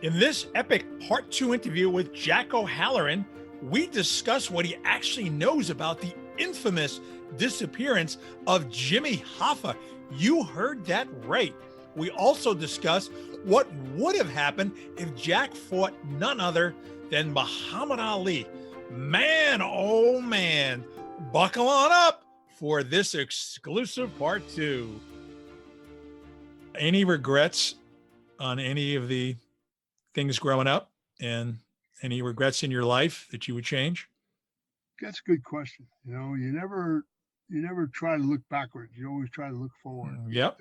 In this epic part 2 interview with Jack O'Halloran, we discuss what he actually knows about the infamous disappearance of Jimmy Hoffa. You heard that right. We also discuss what would have happened if Jack fought none other than Muhammad Ali. Man, oh man, buckle on up for this exclusive part 2. Any regrets on any of the things growing up, and any regrets in your life that you would change? That's a good question. You never try to look backwards. You always try to look forward. Yep.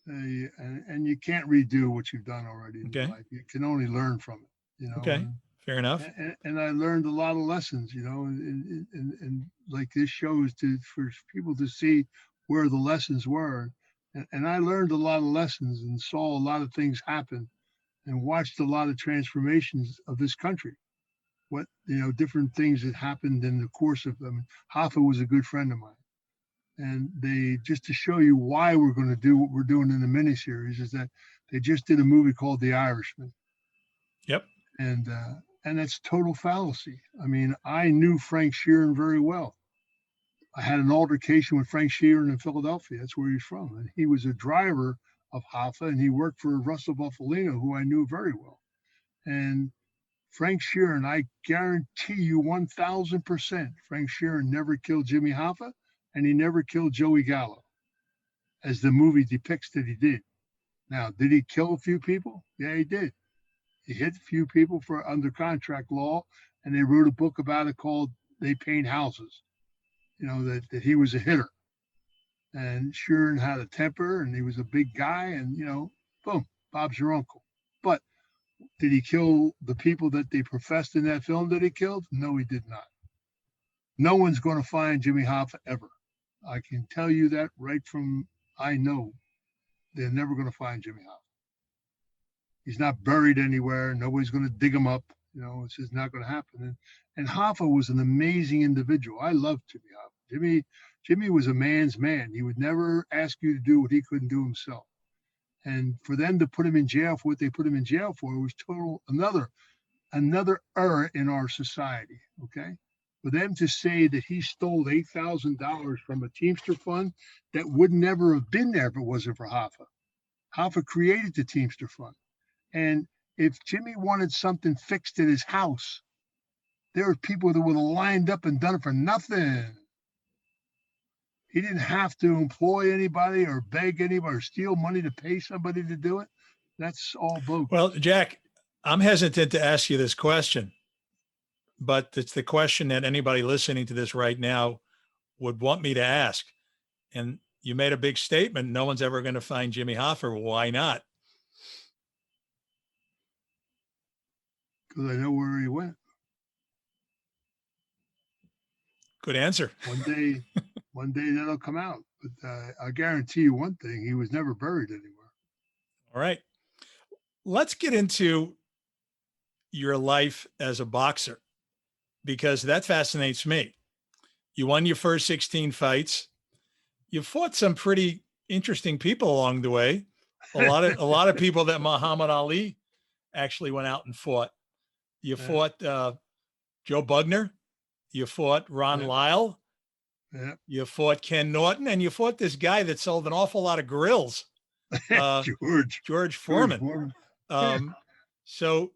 And you can't redo what you've done already in your life. You can only learn from it. Okay. Fair enough. And I learned a lot of lessons. And like this shows for people to see where the lessons were. And I learned a lot of lessons and saw a lot of things happen, and watched a lot of transformations of this country. What, different things that happened in the course of them. Hoffa was a good friend of mine. And they, just to show you why we're going to do what we're doing in the miniseries, is that they just did a movie called The Irishman. Yep. And that's total fallacy. I mean, I knew Frank Sheeran very well. I had an altercation with Frank Sheeran in Philadelphia. That's where he's from. And he was a driver of Hoffa, and he worked for Russell Buffalino, who I knew very well. And Frank Sheeran, I guarantee you 1,000%, Frank Sheeran never killed Jimmy Hoffa, and he never killed Joey Gallo, as the movie depicts that he did. Now, did he kill a few people? Yeah, he did. He hit a few people for under contract law, and they wrote a book about it called They Paint Houses, that he was a hitter. And Sheeran had a temper, and he was a big guy, and, boom, Bob's your uncle. But did he kill the people that they professed in that film that he killed? No, he did not. No one's going to find Jimmy Hoffa ever. I can tell you that right from, I know they're never going to find Jimmy Hoffa. He's not buried anywhere. Nobody's going to dig him up. It's just not going to happen. And Hoffa was an amazing individual. I loved Jimmy Hoffa. Jimmy was a man's man. He would never ask you to do what he couldn't do himself. And for them to put him in jail for what they put him in jail for was total another error in our society. Okay, for them to say that he stole $8,000 from a Teamster fund that would never have been there if it wasn't for Hoffa. Hoffa created the Teamster fund, and if Jimmy wanted something fixed at his house, there were people that would have lined up and done it for nothing. He didn't have to employ anybody or beg anybody or steal money to pay somebody to do it. That's all bogus. Well, Jack, I'm hesitant to ask you this question, but it's the question that anybody listening to this right now would want me to ask. And you made a big statement. No one's ever going to find Jimmy Hoffa. Why not? Because I know where he went. Good answer. One day that'll come out. But I guarantee you one thing, he was never buried anywhere. All right. Let's get into your life as a boxer, because that fascinates me. You won your first 16 fights. You fought some pretty interesting people along the way. A lot of people that Muhammad Ali actually went out and fought. You fought Joe Bugner. You fought Ron Lyle. Yeah. You fought Ken Norton, and you fought this guy that sold an awful lot of grills, George Foreman. So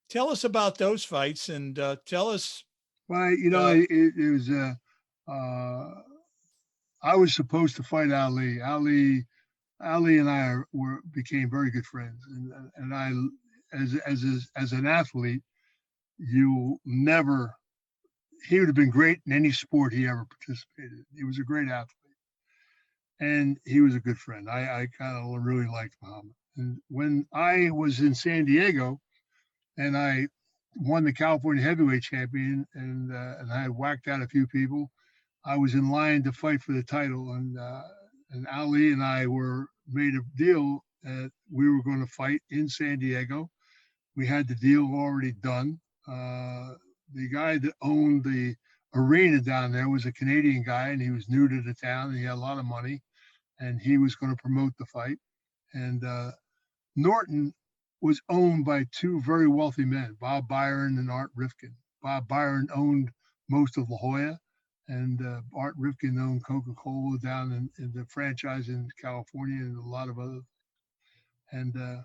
tell us about those fights, and tell us. Well, it was. I was supposed to fight Ali. Ali and I became very good friends, and I, as an athlete, he would have been great in any sport he ever participated in. He was a great athlete, and he was a good friend. I kind of really liked Muhammad. And when I was in San Diego, and I won the California heavyweight champion, and I had whacked out a few people, I was in line to fight for the title, and Ali and I made a deal that we were going to fight in San Diego. We had the deal already done. The guy that owned the arena down there was a Canadian guy, and he was new to the town, and he had a lot of money, and he was going to promote the fight. And Norton was owned by two very wealthy men, Bob Byron and Art Rifkin. Bob Byron owned most of La Jolla, and Art Rifkin owned Coca-Cola down in the franchise in California and a lot of other. And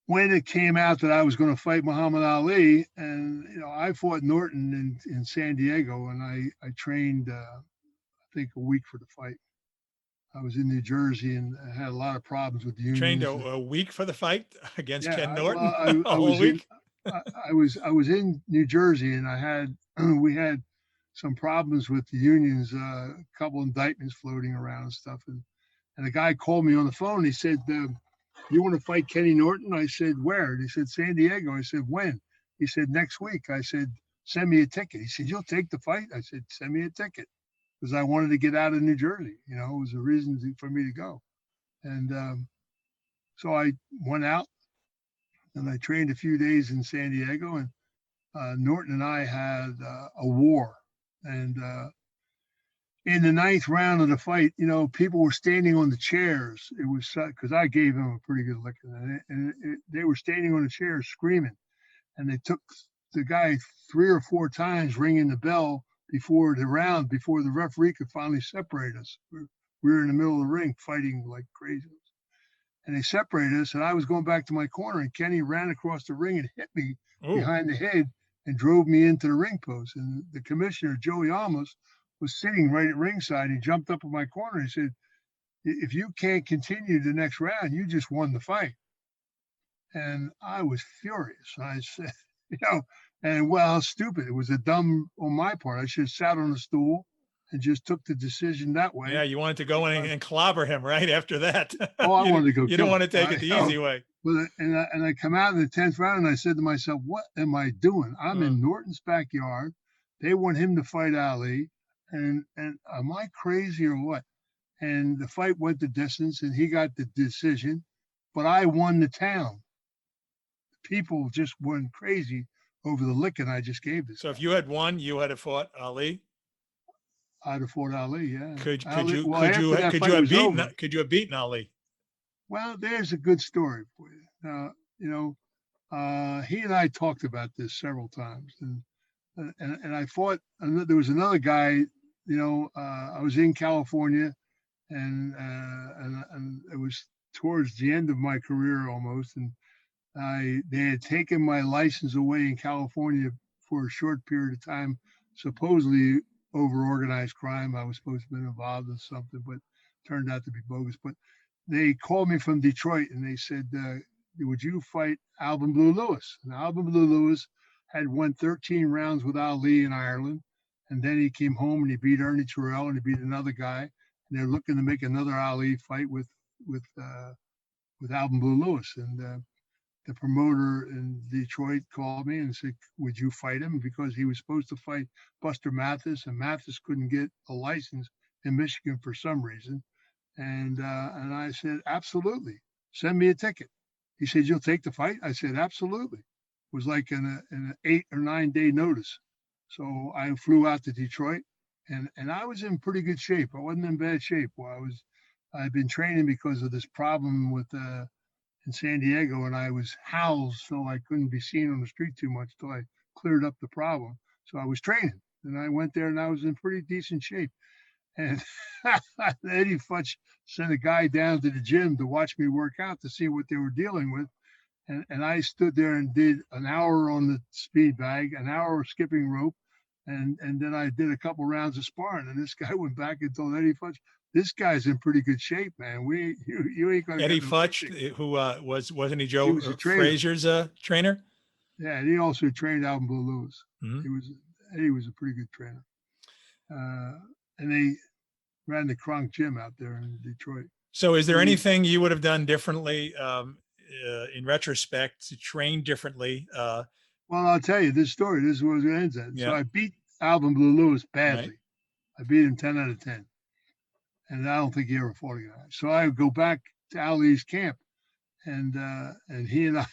when it came out that I was going to fight Muhammad Ali, and I fought Norton in San Diego, and I trained I think a week for the fight. I was in New Jersey and I had a lot of problems with the Trained unions. a week for the fight against Ken Yeah, Norton? well, A whole week? I was in New Jersey, and I had we had some problems with the unions, a couple indictments floating around and stuff, and a guy called me on the phone. He said, "You want to fight Kenny Norton?" I said, "Where?" And he said, "San Diego." I said, "When?" He said, "Next week." I said, "Send me a ticket." He said, "You'll take the fight?" I said, "Send me a ticket," because I wanted to get out of New Jersey. It was a reason for me to go. And so I went out and I trained a few days in San Diego, and Norton and I had a war. And in the ninth round of the fight, people were standing on the chairs. It was because I gave them a pretty good licking, and they were standing on the chairs screaming. And they took the guy 3 or 4 times ringing the bell before the round, before the referee could finally separate us. We were in the middle of the ring fighting like crazy. And they separated us, and I was going back to my corner, and Kenny ran across the ring and hit me behind the head and drove me into the ring post. And the commissioner, Joey Almus, was sitting right at ringside. He jumped up in my corner. He said, "If you can't continue the next round, you just won the fight." And I was furious. I said, and well, stupid. It was a dumb on my part. I should have sat on a stool and just took the decision that way. Yeah, you wanted to go in and clobber him right after that. Oh, I wanted to go. You don't want to take it the easy way. But and I come out in the 10th round, and I said to myself, "What am I doing? I'm in Norton's backyard. They want him to fight Ali, and am I crazy or what?" And the fight went the distance, and he got the decision, but I won the town. People just went crazy over the licking I just gave this. So if you had won, you had fought Ali. I'd have fought Ali, yeah. Could Ali, you have beaten Ali? Well, there's a good story for you. He and I talked about this several times, and I fought. There was another guy. I was in California, and it was towards the end of my career almost, and they had taken my license away in California for a short period of time, supposedly over organized crime. I was supposed to have been involved in something, but turned out to be bogus. But they called me from Detroit, and they said, "Would you fight Alvin Blue Lewis?" And Alvin Blue Lewis had won 13 rounds with Ali in Ireland, and then he came home and he beat Ernie Terrell and he beat another guy, and they're looking to make another Ali fight with Alvin Blue Lewis. And the promoter in Detroit called me and said, "Would you fight him?" Because he was supposed to fight Buster Mathis, and Mathis couldn't get a license in Michigan for some reason. And I said, "Absolutely. Send me a ticket." He said, "You'll take the fight?" I said, "Absolutely." It was like an 8 or 9 day notice. So I flew out to Detroit, and I was in pretty good shape. I wasn't in bad shape. I'd been training because of this problem with in San Diego, and I was housed, so I couldn't be seen on the street too much till I cleared up the problem. So I was training, and I went there, and I was in pretty decent shape. And Eddie Futch sent a guy down to the gym to watch me work out to see what they were dealing with. And I stood there and did an hour on the speed bag, an hour of skipping rope, and then I did a couple rounds of sparring. And this guy went back and told Eddie Futch, "This guy's in pretty good shape, man. You ain't gonna." Eddie Futch, who wasn't he Joe Frazier's trainer? Yeah, and he also trained Alvin Blue Lewis. Mm-hmm. Eddie was a pretty good trainer. And they ran the Kronk gym out there in Detroit. So is there anything you would have done differently in retrospect to train differently? Well, I'll tell you this story. This is where it ends at. Yeah. So I beat Alvin Blue Lewis badly. Right. I beat him 10 out of 10. And I don't think he ever fought again. So I go back to Ali's camp, and he and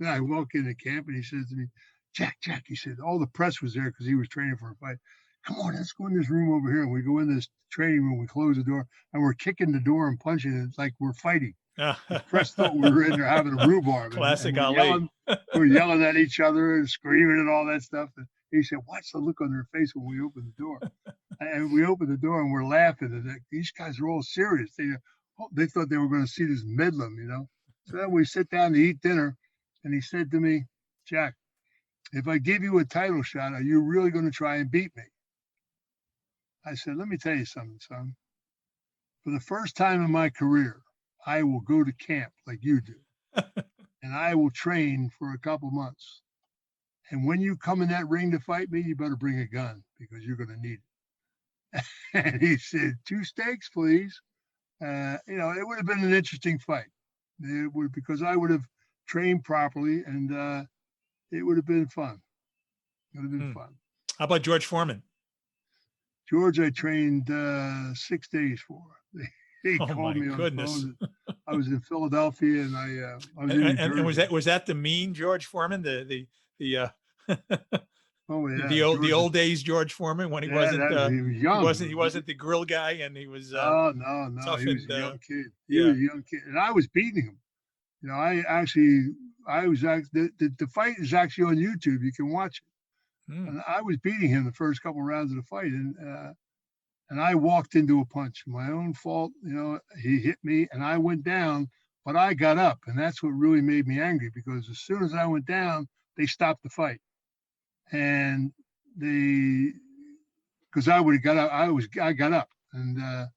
I walk into camp, and he says to me, Jack, he said, all the press was there because he was training for a fight. "Come on, let's go in this room over here." And we go in this training room, we close the door, and we're kicking the door and punching it. It's like we're fighting. The press thought we were in there having a rhubarb, Classic and Ali. we're yelling at each other and screaming and all that stuff. And he said, "Watch the look on their face when we open the door." And we opened the door and we're laughing. And these guys are all serious. They thought they were going to see this Midland, you know. So then we sit down to eat dinner, and he said to me, "Jack, if I give you a title shot, are you really going to try and beat me?" I said, "Let me tell you something, son. For the first time in my career, I will go to camp like you do, and I will train for a couple months. And when you come in that ring to fight me, you better bring a gun because you're going to need it." And he said, "2 steaks, please." You know, it would have been an interesting fight. It would, because I would have trained properly, and it would have been fun. It would have been fun. How about George Foreman? George, I trained 6 days for. He Oh called my me on goodness. the phone. I was in Philadelphia, and I was in New Jersey. And was that the mean George Foreman, the Oh yeah, the old days George Foreman, when he wasn't he was young. he wasn't the grill guy, and he was No. tough He was and a young kid. He yeah. was a young kid, and I was beating him. You know, I was actually the fight is actually on YouTube. You can watch it. And I was beating him the first couple of rounds of the fight, and I walked into a punch. My own fault. You know, he hit me, and I went down, but I got up, and that's what really made me angry, because as soon as I went down, they stopped the fight, and because I would have got up, I got up, and the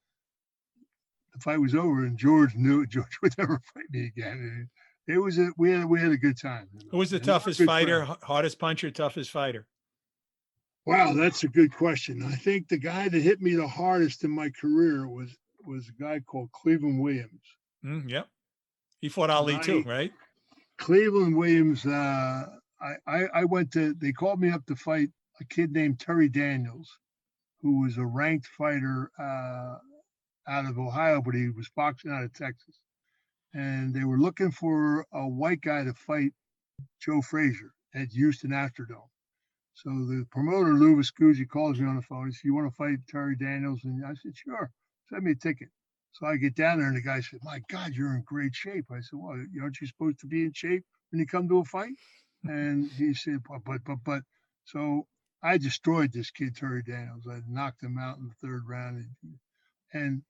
fight was over, and George knew George would never fight me again. And we had a good time. You know? Who was the And toughest fighter, hardest puncher, toughest fighter? Wow, that's a good question. I think the guy that hit me the hardest in my carear was a guy called Cleveland Williams. Yep, he fought Ali too, right? Cleveland Williams. I went to. They called me up to fight a kid named Terry Daniels, who was a ranked fighter out of Ohio, but he was boxing out of Texas. And they were looking for a white guy to fight Joe Frazier at Houston Astrodome. So the promoter, 𝐉𝐚𝐜𝐤 calls me on the phone. He said, "You want to fight Terry Daniels?" And I said, "Sure. Send me a ticket." So I get down there, and the guy said, "My God, you're in great shape." I said, "Well, aren't you supposed to be in shape when you come to a fight?" And he said, but. So I destroyed this kid, Terry Daniels. I knocked him out in the 3rd round. And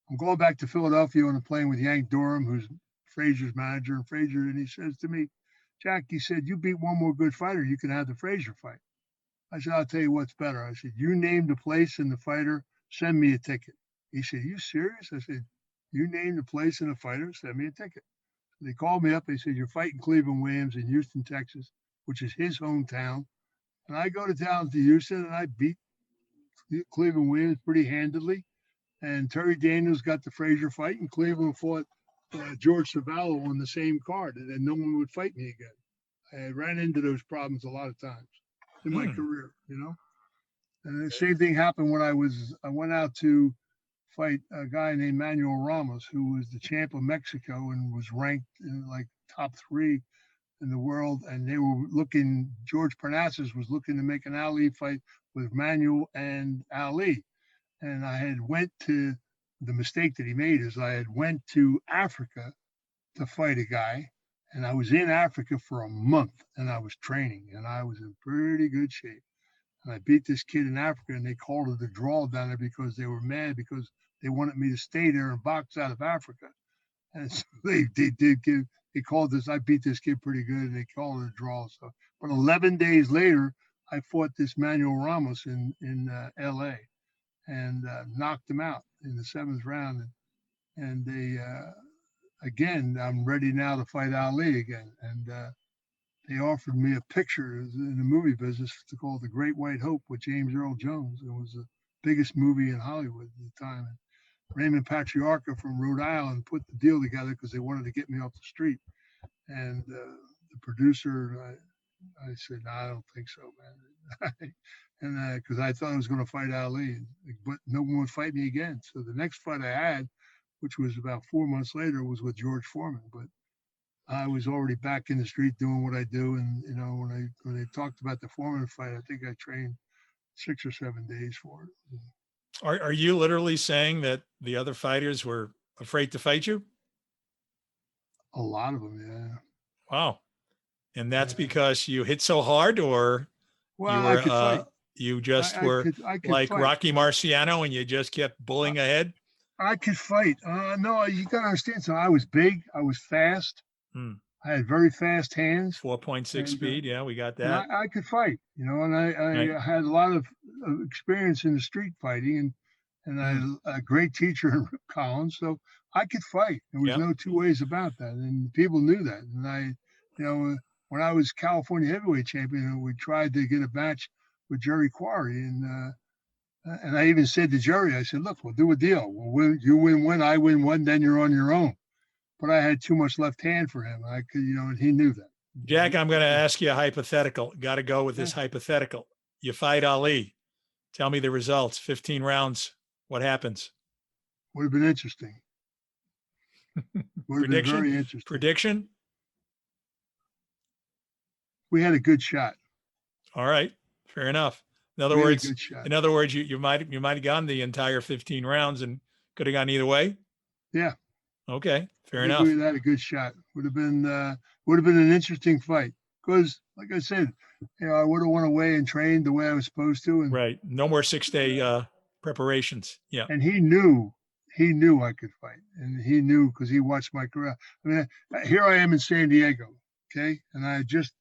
I'm going back to Philadelphia on a plane with Yank Durham, who's Frazier's manager. And he says to me, "Jack," he said, "you beat one more good fighter, you can have the Frazier fight." I said, "I'll tell you what's better." I said, "You name the place and the fighter, send me a ticket." He said, "You serious?" I said, "You name the place and the fighter, send me a ticket." So they called me up. They said, "You're fighting Cleveland Williams in Houston, Texas," which is his hometown. And I go to Houston, and I beat Cleveland Williams pretty handedly. And Terry Daniels got the Frazier fight, and Cleveland fought George Savallo on the same card, and then no one would fight me again. I ran into those problems a lot of times in my career, you know. And the same thing happened when I went out to fight a guy named Manuel Ramos, who was the champ of Mexico and was ranked in like top 3 in the world. And they were George Parnassus was looking to make an Ali fight with Manuel and Ali. And I had the mistake that he made is I had went to Africa to fight a guy, and I was in Africa for a month, and I was training, and I was in pretty good shape. And I beat this kid in Africa, and they called it a draw down there because they were mad because they wanted me to stay there and box out of Africa. And so they called this, I beat this kid pretty good, and they called it a draw. So, but 11 days later, I fought this Manuel Ramos in LA and knocked him out in the 7th round. And they, again, I'm ready now to fight Ali again. And they offered me a picture in the movie business called The Great White Hope with James Earl Jones. It was the biggest movie in Hollywood at the time. And Raymond Patriarca from Rhode Island put the deal together because they wanted to get me off the street. And the producer, I said, "No, I don't think so, man." And because I thought I was going to fight Ali, but no one would fight me again. So the next fight I had, which was about 4 months later, was with George Foreman. But I was already back in the street doing what I do. And, you know, when they talked about the Foreman fight, I think I trained 6 or 7 days for it. Are you literally saying that the other fighters were afraid to fight you? A lot of them, yeah. Wow. And that's Yeah. because you hit so hard, or you Well, I were could fight. you just I were could I could like fight. Rocky Marciano and you just kept I, bullying ahead? I could fight. No, you gotta understand. So I was big. I was fast. Hmm. I had very fast hands, 4.6 and speed. Yeah, we got and that. I could fight. You know, and Right. I had a lot of experience in the street fighting, and I Hmm. had a great teacher in Collins, so I could fight. There was Yep. no two ways about that, and people knew that. And you know, when I was California heavyweight champion, we tried to get a match with Jerry Quarry, and I even said to Jerry, I said, "Look, we'll do a deal. You win one, I win one, then you're on your own." But I had too much left hand for him. I could, and he knew that. Jack, I'm going to ask you a hypothetical. Got to go with Yeah, this hypothetical. You fight Ali. Tell me the results. 15 rounds. What happens? would have been interesting. Would have been Prediction? very interesting. Prediction? We had a good shot. All right. Fair enough. In other We had a words, good shot. you might have gone the entire 15 rounds and could have gone either way. Yeah, Okay. Fair I think enough. we had a good shot. Would have been an interesting fight because, like I said, I would have went away and trained the way I was supposed to, Right. No more 6-day preparations. Yeah. and he knew I could fight, and he knew because he watched my career. I mean, here I am in San Diego, okay, and I just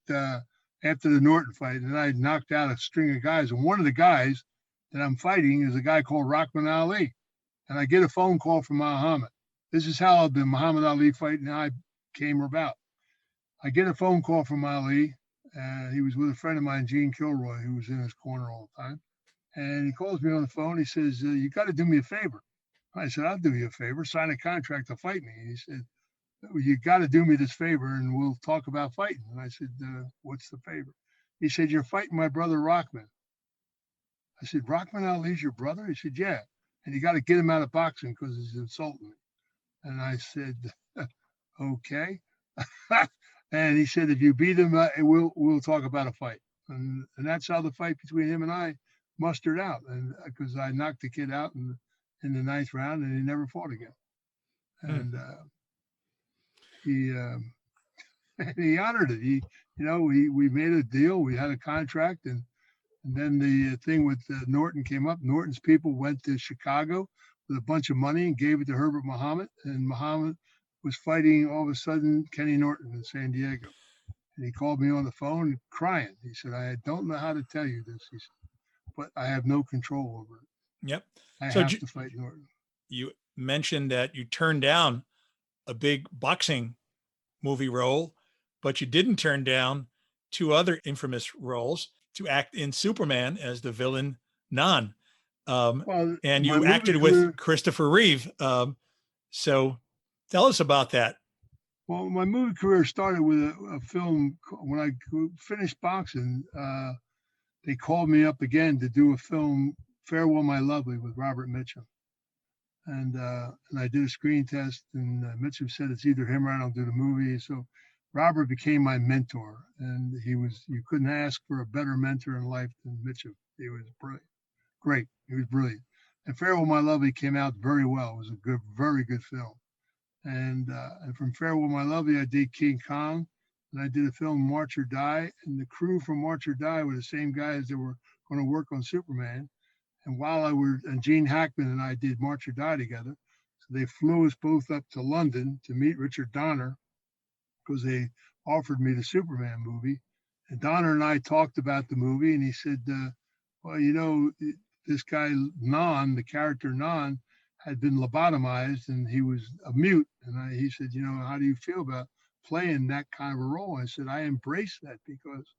after the Norton fight, and I knocked out a string of guys, and one of the guys that I'm fighting is a guy called Rahman Ali, and I get a phone call from Muhammad. This is how the Muhammad Ali fight and I came about. I get a phone call from Ali. He was with a friend of mine, 𝐆𝐸 𝐾𝐿, who was in his corner all the time. And he calls me on the phone. He says, "You got to do me a favor." I said, "I'll do you a favor. Sign a contract to fight me." And he said, "Well, you got to do me this favor, and we'll talk about fighting." And I said, "What's the favor?" He said, "You're fighting my brother Rahman." I said, "Rahman Ali's your brother?" He said, "Yeah. And you got to get him out of boxing because he's insulting me." And I said, "Okay." And he said, "If you beat him, we'll talk about a fight." And that's how the fight between him and I mustered out. And because I knocked the kid out in the ninth round, and he never fought again. Hmm. And he he honored it. We made a deal. We had a contract, and then the thing with Norton came up. Norton's people went to Chicago with a bunch of money and gave it to Herbert Muhammad, and Muhammad was fighting all of a sudden Kenny Norton in San Diego. And he called me on the phone crying. He said, "I don't know how to tell you this," he said, "but I have no control over it. Yep. I So have to fight Norton." you mentioned that you turned down a big boxing movie role, but you didn't turn down two other infamous roles to act in Superman as the villain Non. Well, And my you movie acted with career, Christopher Reeve. So tell us about that. my movie career started with a film. When I finished boxing, they called me up again to do a film, Farewell My Lovely, with Robert Mitchum. And I did a screen test, and Mitchum said it's either him or I don't do the movie. So Robert became my mentor, and you couldn't ask for a better mentor in life than Mitchum. He was brilliant, great. He was brilliant. And Farewell My Lovely came out very well. It was a very good film. And from Farewell My Lovely, I did King Kong, and I did a film March or Die. And the crew from March or Die were the same guys that were going to work on Superman. And and Gene Hackman and I did March or Die together. So they flew us both up to London to meet Richard Donner because they offered me the Superman movie. And Donner and I talked about the movie, and he said, "Well, this guy the character Non, had been lobotomized, and he was a mute." And he said, "How do you feel about playing that kind of a role?" I said, "I embrace that because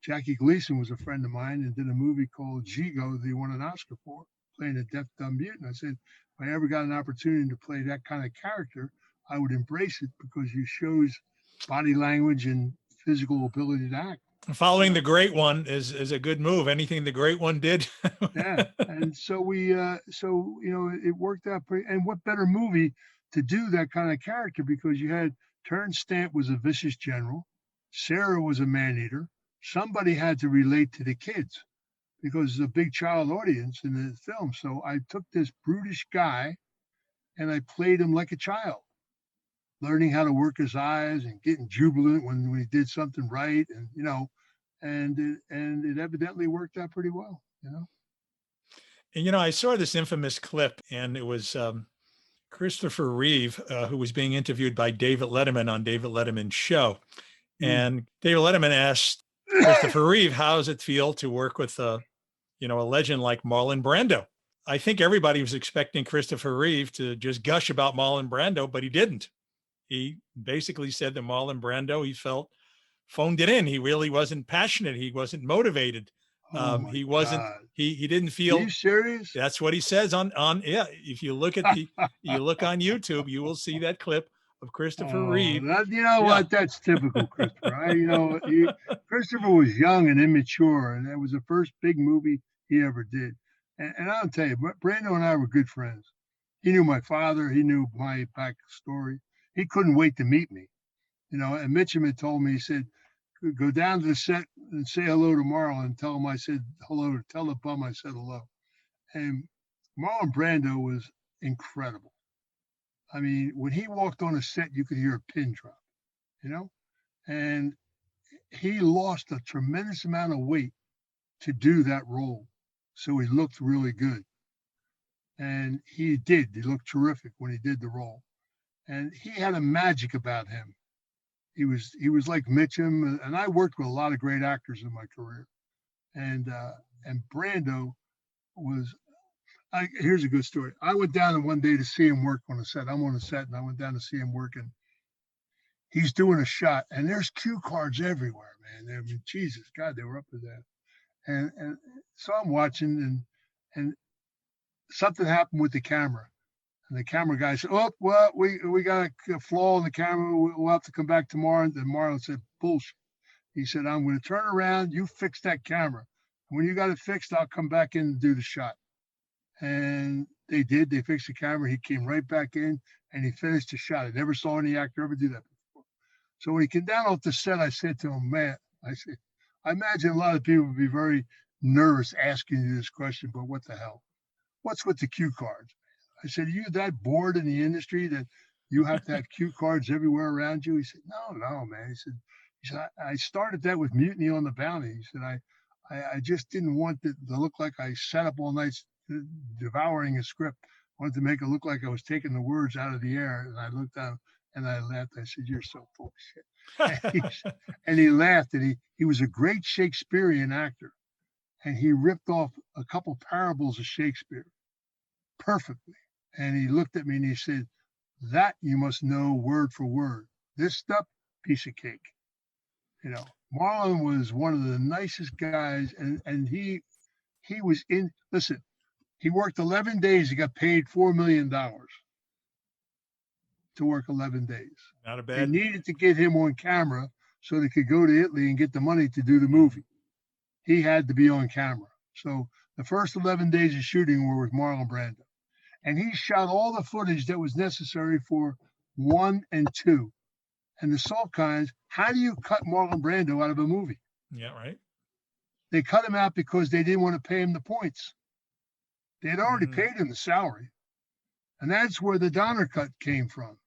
Jackie Gleason was a friend of mine and did a movie called 𝐆𝐼 that he won an Oscar for, playing a deaf, dumb mute." And I said, "If I ever got an opportunity to play that kind of character, I would embrace it because you shows body language and physical ability to act." Following the great one is a good move. Anything the great one did. Yeah. And so it worked out pretty. And what better movie to do that kind of character, because you had Terrence Stamp was a vicious general, Sarah was a man eater. Somebody had to relate to the kids because it's a big child audience in the film. So I took this brutish guy and I played him like a child. learning how to work his eyes and getting jubilant when he did something right, and and it evidently worked out pretty well. And I saw this infamous clip, and it was Christopher Reeve, who was being interviewed by David Letterman on David Letterman's show. And David Letterman asked Christopher Reeve, how does it feel to work with a legend like Marlon Brando? I think everybody was expecting Christopher Reeve to just gush about Marlon Brando, but he didn't. He basically said that Marlon Brando, he felt, phoned it in. He really wasn't passionate. He wasn't motivated. He wasn't. God. He didn't Are feel. you serious? That's what he says on. Yeah. If you look at you look on YouTube, you will see that clip of Christopher Reeve. What? That's typical Christopher. Christopher was young and immature, and that was the first big movie he ever did. And I'll tell you, Brando and I were good friends. He knew my father. He knew my backstory. He couldn't wait to meet me. And Mitchum had told me, he said, go down to the set and say hello to Marlon and tell him I said hello. Tell the bum I said hello. And Marlon Brando was incredible. I mean, when he walked on a set, you could hear a pin drop, and he lost a tremendous amount of weight to do that role. So he looked really good. And he did. He looked terrific when he did the role. And he had a magic about him. He was like Mitchum, and I worked with a lot of great actors in my career. And Brando was. Here's a good story. I went down one day to see him work on a set. I'm on a set, and I went down to see him work, and he's doing a shot, and there's cue cards everywhere, man. I mean, Jesus, God, they were up to that. And so I'm watching, and something happened with the camera, and the camera guy said, "Oh, well, we got a flaw in the camera. We'll have to come back tomorrow." And then Marlon said, "Bullshit." He said, "I'm going to turn around. You fix that camera. When you got it fixed, I'll come back in and do the shot." And they did. They fixed the camera. He came right back in, and he finished the shot. I never saw any actor ever do that before. So when he came down off the set, I said to him, "Man," I said, "I imagine a lot of people would be very nervous asking you this question, but what the hell? What's with the cue cards?" I said, "Are you that bored in the industry that you have to have cue cards everywhere around you?" He said, No, man." He said, I started that with Mutiny on the Bounty. He said, I just didn't want it to look like I sat up all night devouring a script. I wanted to make it look like I was taking the words out of the air." And I looked down and I laughed. I said, "You're so full of shit." And he laughed, and he was a great Shakespearean actor. And he ripped off a couple parables of Shakespeare perfectly. And he looked at me and he said, "That you must know word for word. This stuff, piece of cake." Marlon was one of the nicest guys, and he was in. Listen, he worked 11 days. He got paid $4 million to work 11 days. Not a They bad. needed to get him on camera so they could go to Italy and get the money to do the movie. He had to be on camera. So the first 11 days of shooting were with Marlon Brando. And he shot all the footage that was necessary for 1 and 2. And the salt kinds, how do you cut Marlon Brando out of a movie? Yeah, right. They cut him out because they didn't want to pay him the points. They had already paid him the salary. And that's where the Donner cut came from.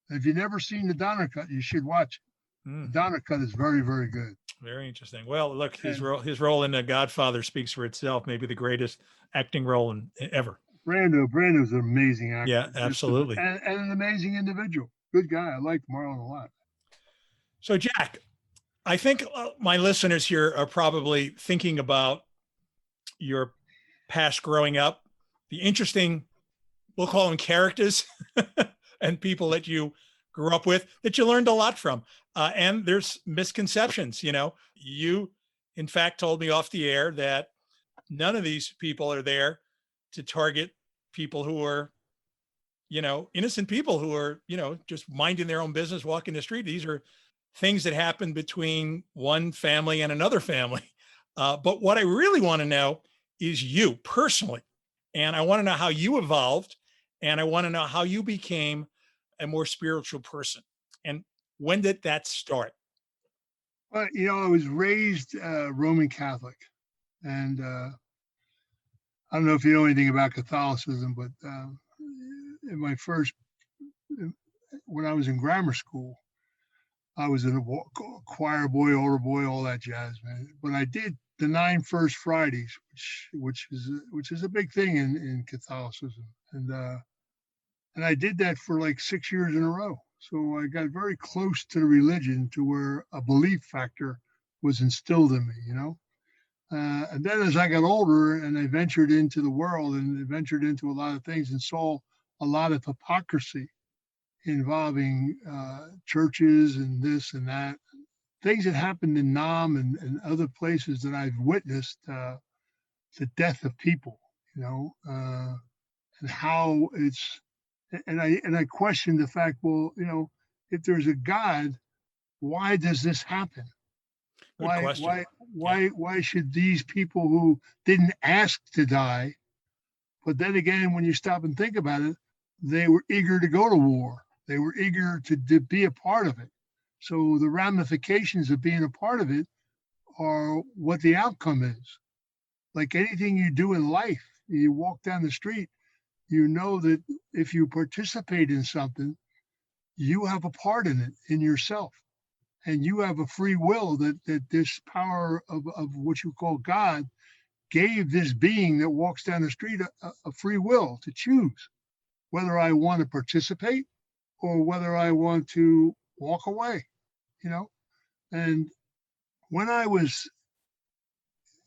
If you've never seen the Donner cut, you should watch it. The Donner cut is very, very good. Very interesting. Well, look, his role in Godfather speaks for itself. Maybe the greatest acting role ever. Brando's an amazing actor. Yeah, absolutely. And an amazing individual. Good guy. I liked Marlon a lot. So, Jack, I think my listeners here are probably thinking about your past growing up, the interesting, we'll call them characters and people that you grew up with that you learned a lot from. And there's misconceptions. You, in fact, told me off the air that none of these people are there to target people who are, innocent people who are, just minding their own business, walking the street. These are things that happen between one family and another family. But what I really want to know is you personally. And I want to know how you evolved. And I want to know how you became a more spiritual person. And when did that start? Well, I was raised Roman Catholic. And I don't know if you know anything about Catholicism, but in my first when I was in grammar school, I was a choir boy, altar boy, all that jazz, man. But I did the 9 First Fridays, which is a big thing in Catholicism, and I did that for like 6 years in a row. So I got very close to the religion, to where a belief factor was instilled in me, you know. And then as I got older and I ventured into the world and ventured into a lot of things and saw a lot of hypocrisy involving churches and this and that, things that happened in Nam and other places that I've witnessed, the death of people, you know, and how it's, and I questioned the fact, well, you know, if there's a God, why does this happen? Good Why, question. why, Yeah. why should these people who didn't ask to die, but then again, when you stop and think about it, they were eager to go to war. They were eager to be a part of it. So the ramifications of being a part of it are what the outcome is. Like anything you do in life, you walk down the street, you know that if you participate in something, you have a part in it in yourself. And you have a free will that this power of what you call God gave this being that walks down the street a free will to choose whether I want to participate or whether I want to walk away, you know? And when I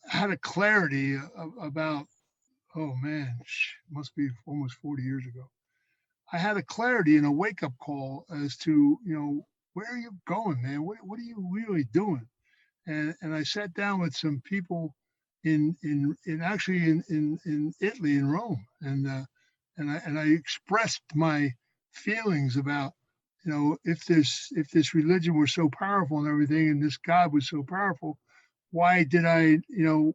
had a clarity about, oh man, must be almost 40 years ago. I had a clarity and a wake up call as to, you know, where are you going, man? What are you really doing? And I sat down with some people in actually in Italy, in Rome, and I expressed my feelings about, you know, if this religion were so powerful and everything, and this God was so powerful, why did I, you know?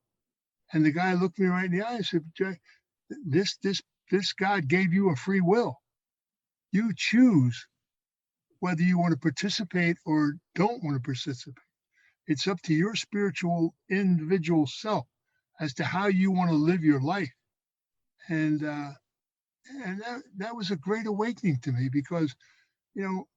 And the guy looked me right in the eye and said, Jack, this this this God gave you a free will. You choose whether you want to participate or don't want to participate. It's up to your spiritual individual self as to how you want to live your life. And that was a great awakening to me, because, you know,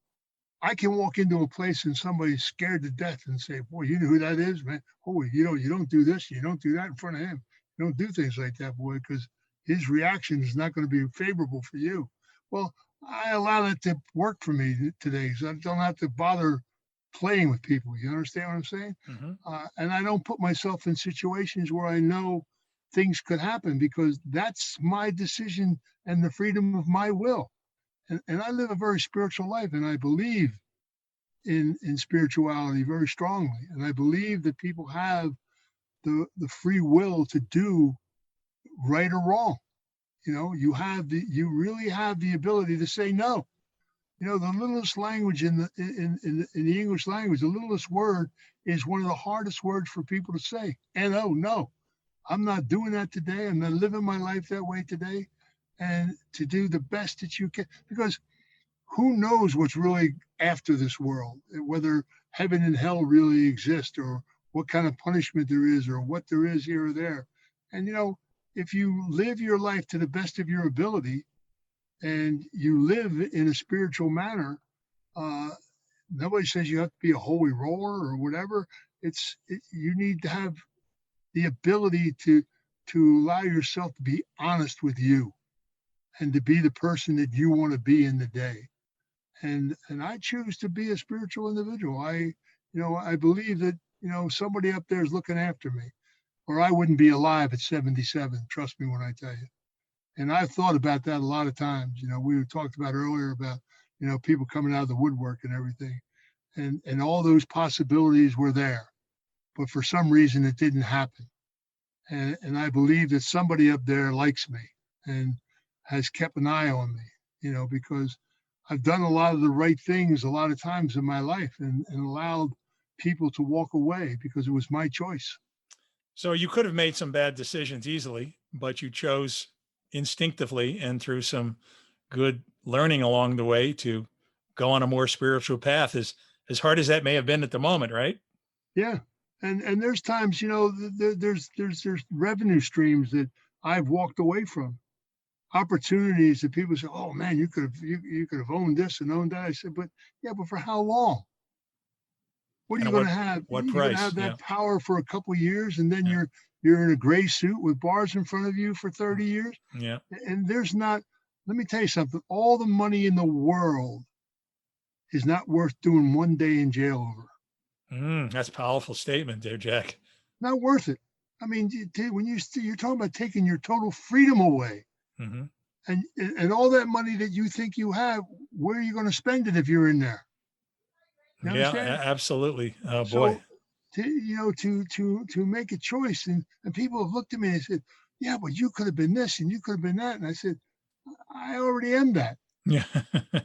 I can walk into a place and somebody's scared to death and say, boy, you know who that is, man? Oh, you don't do this, you don't do that in front of him. You don't do things like that, boy, because his reaction is not going to be favorable for you. Well, I allow that to work for me today, so I don't have to bother playing with people. You understand what I'm saying? Hmm. And I don't put myself in situations where I know things could happen, because that's my decision and the freedom of my will. And I live a very spiritual life, and I believe in spirituality very strongly. And I believe that people have the free will to do right or wrong. You know, you really have the ability to say no. You know, the littlest language in the English language, the littlest word is one of the hardest words for people to say. No, no, I'm not doing that today. I'm not living my life that way today. And to do the best that you can, because who knows what's really after this world, whether heaven and hell really exist, or what kind of punishment there is, or what there is here or there. And, you know, if you live your life to the best of your ability and you live in a spiritual manner, uh, nobody says you have to be a holy roller or whatever. You need to have the ability to allow yourself to be honest with you and to be the person that you want to be in the day. And I choose to be a spiritual individual. I believe that, you know, somebody up there is looking after me, or I wouldn't be alive at 77. Trust me when I tell you. And I've thought about that a lot of times. You know, we talked about earlier about, you know, people coming out of the woodwork and everything, and all those possibilities were there, but for some reason it didn't happen. And I believe that somebody up there likes me and has kept an eye on me, you know, because I've done a lot of the right things a lot of times in my life, and allowed people to walk away because it was my choice. So you could have made some bad decisions easily, but you chose instinctively and through some good learning along the way to go on a more spiritual path, as hard as that may have been at the moment, right? Yeah. And there's times, you know, there's revenue streams that I've walked away from, opportunities that people say, "Oh man, you could have owned this and owned that." I said, "But yeah, but for how long? What are you And going to have? what You're going to price? have Yeah. that power for a couple of years, and then Yeah. you're in a gray suit with bars in front of you for 30 years. Yeah. And there's not. Let me tell you something. All the money in the world is not worth doing one day in jail over. That's a powerful statement there, Jack. Not worth it. I mean, when you're talking about taking your total freedom away, Mm-hmm. and all that money that you think you have, where are you going to spend it if you're in there? You Yeah, understand? absolutely. Oh boy. So, to make a choice, and people have looked at me and they said, "Yeah, but you could have been this and you could have been that," and I said, "I already am that. Yeah.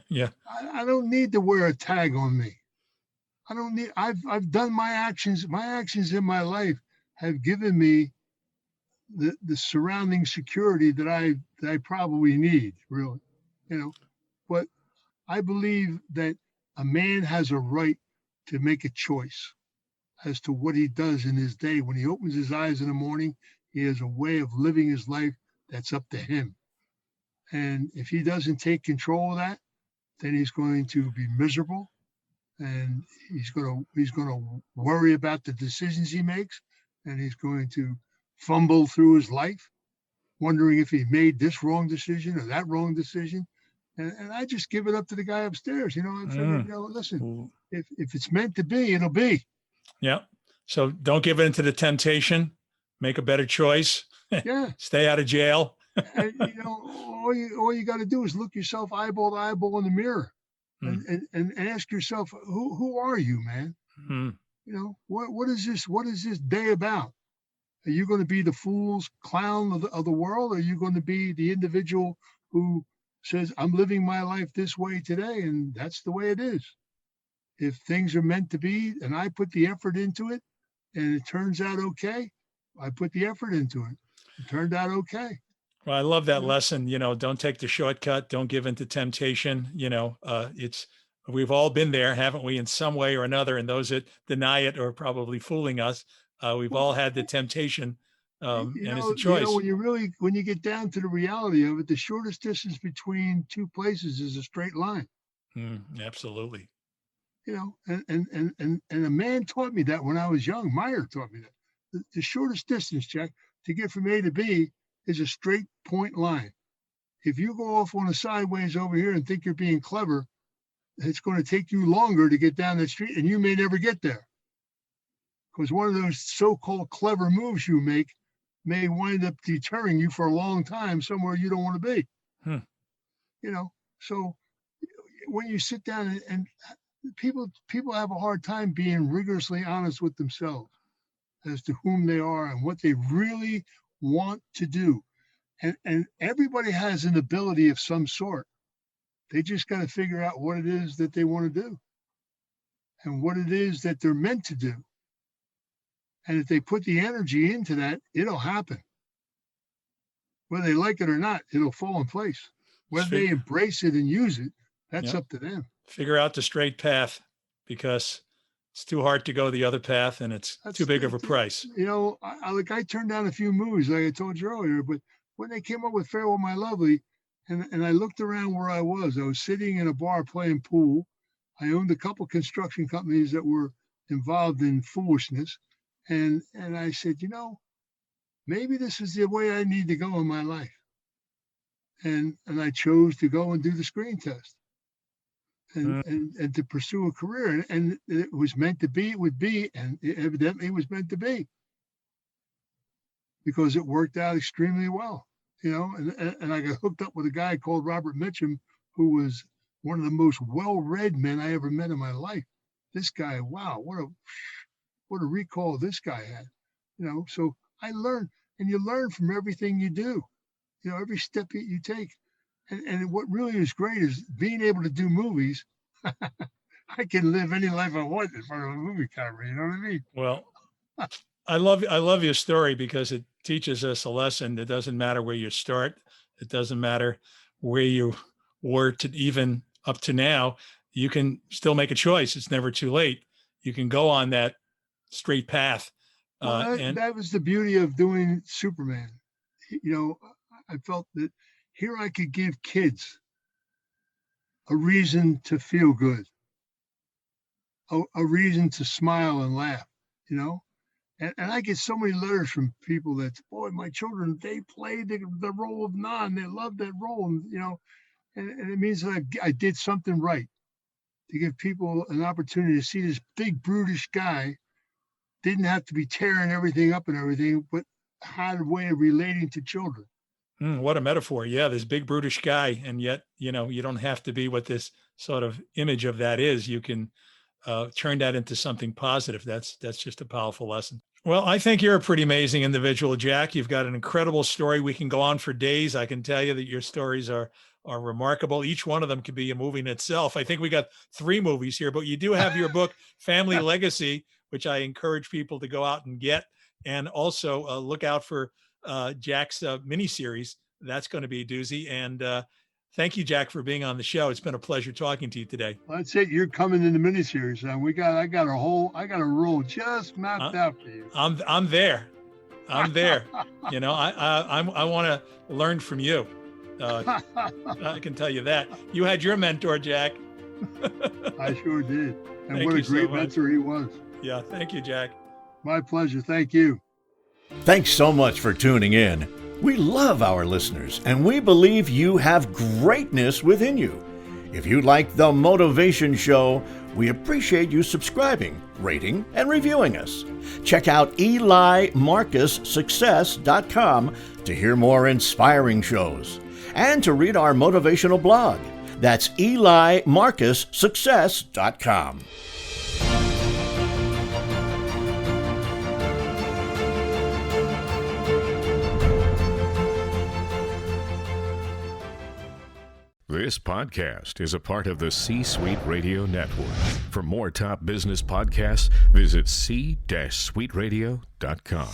Yeah. I don't need to wear a tag on me. I don't need. I've done my actions. My actions in my life have given me the surrounding security that I probably need, really, you know. But I believe that a man has a right to make a choice as to what he does in his day. When he opens his eyes in the morning, he has a way of living his life that's up to him. And if he doesn't take control of that, then he's going to be miserable, and he's going to worry about the decisions he makes, and he's going to fumble through his life wondering if he made this wrong decision or that wrong decision. And I just give it up to the guy upstairs. I figured, listen, Ooh. if it's meant to be, it'll be. Yeah. So don't give in to the temptation. Make a better choice. Yeah. Stay out of jail. And, all you got to do is look yourself eyeball to eyeball in the mirror, Hmm. and ask yourself, who are you, man? Hmm. What is this day about? Are you going to be the fool's clown of the world? Or are you going to be the individual who says, I'm living my life this way today, and that's the way it is? If things are meant to be and I put the effort into it and it turns out okay, I put the effort into it. It turned out okay. Well, I love that You know? lesson. Don't take the shortcut. Don't give in to temptation. We've all been there, haven't we, in some way or another? And those that deny it are probably fooling us. We've all had the Well, temptation, you and it's a know, you know, choice. when you get down to the reality of it, the shortest distance between two places is a straight line. Absolutely. And a man taught me that when I was young. Meyer taught me that. The shortest distance, Jack, to get from A to B is a straight point line. If you go off on a sideways over here and think you're being clever, it's going to take you longer to get down the street, and you may never get there. Because one of those so-called clever moves you make may wind up deterring you for a long time somewhere you don't want to be. Hmm. So when you sit down and people have a hard time being rigorously honest with themselves as to whom they are and what they really want to do. And everybody has an ability of some sort. They just got to figure out what it is that they want to do and what it is that they're meant to do. And if they put the energy into that, it'll happen. Whether they like it or not, it'll fall in place. Whether they embrace it and use it, that's up to them. Figure out the straight path, because it's too hard to go the other path, and it's too big of a price. I turned down a few movies, like I told you earlier, but when they came up with Farewell My Lovely, and I looked around where I was sitting in a bar playing pool. I owned a couple construction companies that were involved in foolishness. And I said, maybe this is the way I need to go in my life. And I chose to go and do the screen test and to pursue a career. And it was meant to be, it would be, and it evidently was meant to be, because it worked out extremely well. And I got hooked up with a guy called Robert Mitchum, who was one of the most well-read men I ever met in my life. This guy, wow, what a recall this guy had. So I learned, and you learn from everything you do, every step that you take. And what really is great is being able to do movies. I can live any life I want in front of a movie camera. You know what I mean? Well, I love your story, because it teaches us a lesson. It doesn't matter where you start. It doesn't matter where you were to even up to now. You can still make a choice. It's never too late. You can go on that straight path. Well, that was the beauty of doing Superman. I felt that Here I could give kids a reason to feel good, a reason to smile and laugh, you know? And I get so many letters from people that, boy, my children, they played the role of Non. They love that role, and, you know, and it means that I did something right to give people an opportunity to see this big, brutish guy didn't have to be tearing everything up and everything, but had a way of relating to children. What a metaphor. Yeah, this big brutish guy. And yet, you know, you don't have to be what this sort of image of that is. You can turn that into something positive. That's just a powerful lesson. Well, I think you're a pretty amazing individual, Jack. You've got an incredible story. We can go on for days. I can tell you that your stories are remarkable. Each one of them could be a movie in itself. I think we got 3 movies here, but you do have your book, Family Legacy, which I encourage people to go out and get. And also look out for Jack's miniseries. That's going to be a doozy. And thank you, Jack, for being on the show. It's been a pleasure talking to you today. Well, that's it. You're coming in the miniseries, and I got a role just mapped out for you. I'm there. I'm there. You know, I want to learn from you. I can tell you that. You had your mentor, Jack. I sure did. And Thank what a you great so much. mentor he was. Yeah. Thank you, Jack. My pleasure. Thank you. Thanks so much for tuning in. We love our listeners, and we believe you have greatness within you. If you like The Motivation Show, we appreciate you subscribing, rating, and reviewing us. Check out 𝐉𝐚𝐜𝐿success.com to hear more inspiring shows and to read our motivational blog. That's 𝐉𝐚𝐼success.com. This podcast is a part of the C-Suite Radio Network. For more top business podcasts, visit c-suiteradio.com.